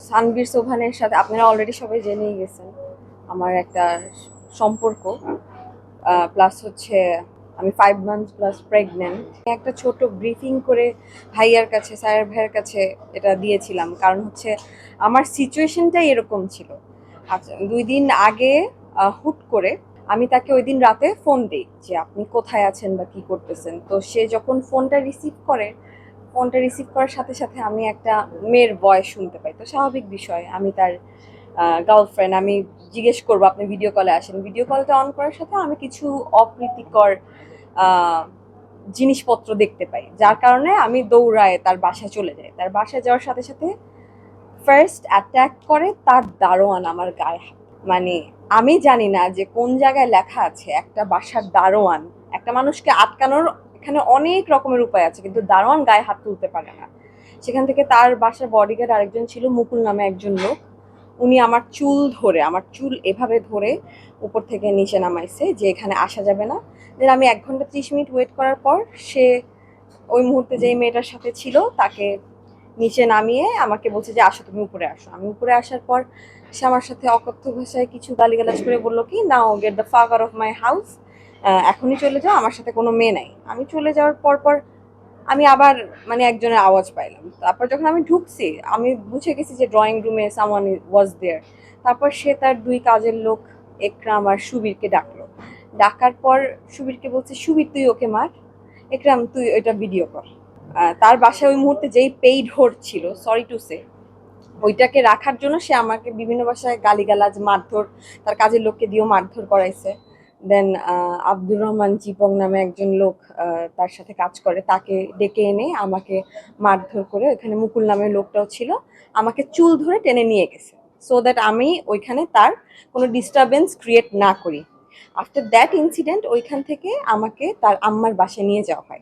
সানভীর সোভানের সাথে আপনারা অলরেডি সবাই জেনেই গেছেন আমার একটা সম্পর্ক, প্লাস হচ্ছে আমি 5 মান্থ প্লাস প্রেগনেন্ট। একটা ছোট ব্রিফিং করে ভাইয়ার কাছে, স্যার ভাইয়ের কাছে এটা দিয়েছিলাম, কারণ হচ্ছে আমার সিচুয়েশনটাই এরকম ছিল। আচ্ছা, 2 দিন আগে হুট করে আমি তাকে ওই দিন রাতে ফোন দিই যে আপনি কোথায় আছেন বা কি করতেছেন। তো সে যখন ফোনটা রিসিভ করার সাথে সাথে আমি একটা মেয়ের ভয়েস শুনতে পাই। তো স্বাভাবিক বিষয়, আমি তার গার্লফ্রেন্ড, আমি জিজ্ঞেস করবো আপনি ভিডিও কলে আসেন। ভিডিও কলটা অন করার সাথে আমি কিছু অপ্রীতিকর আহ, জিনিসপত্র দেখতে পাই, যার কারণে আমি দৌড়ায় তার বাসায় চলে যাই। তার বাসায় যাওয়ার সাথে সাথে ফার্স্ট অ্যাটাক করে তার দারোয়ান আমার গায়ে হাত। মানে আমি জানি না যে কোন জায়গায় লেখা আছে একটা বাসার দারোয়ান, একটা মানুষকে আটকানোর এখানে অনেক রকমের উপায় আছে, কিন্তু দারোয়ান গায়ে হাত তুলতে পারে না। সেখান থেকে তার বাসার বডিগার্ড আরেকজন ছিল, মুকুল নামে একজন লোক। উনি আমার চুল এভাবে ধরে উপর থেকে নিচে নামাইছে যে এখানে আসা যাবে না। দেন আমি 1 ঘন্টা 30 মিনিট ওয়েট করার পর সে ওই মুহূর্তে যেই মেয়েটার সাথে ছিল তাকে নিচে নামিয়ে আমাকে বলছে যে আসো, তুমি উপরে আসো। আমি উপরে আসার পর সে আমার সাথে অকথ্য ভাষায় কিছু গালিগালাজ করে বললো কি, নাও get the fuck out of my house, এখনই চলে যাও, আমার সাথে কোনো মেয়ে নাই। আমি চলে যাওয়ার পর আমি আবার মানে একজনের আওয়াজ পাইলাম। তারপর যখন আমি ঢুকছি আমি বুঝে গেছি যে ড্রয়িং রুমে সামওয়ান ওয়াজ দেয়ার। তারপর সে তার 2 কাজের লোক একরাম আর সুবীরকে ডাকলো। ডাকার পর সুবীরকে বলছে, সুবীর তুই ওকে মার, একরাম তুই ওইটা ভিডিও কর। তার বাসায় ওই মুহূর্তে যেই পেইড হোর ছিল, সরি টু সে, ওইটাকে রাখার জন্য সে আমাকে বিভিন্ন বাসায় গালিগালাজ, মারধর, তার কাজের লোককে দিয়েও মারধর করাইছে। দেন আব্দুর রহমান চিপং নামে একজন লোক তার সাথে কাজ করে, তাকে ডেকে এনে আমাকে মারধর করে, ওইখানে মুকুল নামের লোকটাও ছিল, আমাকে চুল ধরে টেনে নিয়ে গেছে, সো দ্যাট আমি ওইখানে তার কোনো ডিস্টারবেন্স ক্রিয়েট না করি। আফটার দ্যাট ইনসিডেন্ট ওইখান থেকে আমাকে তার আম্মার বাসায় নিয়ে যাওয়া হয়।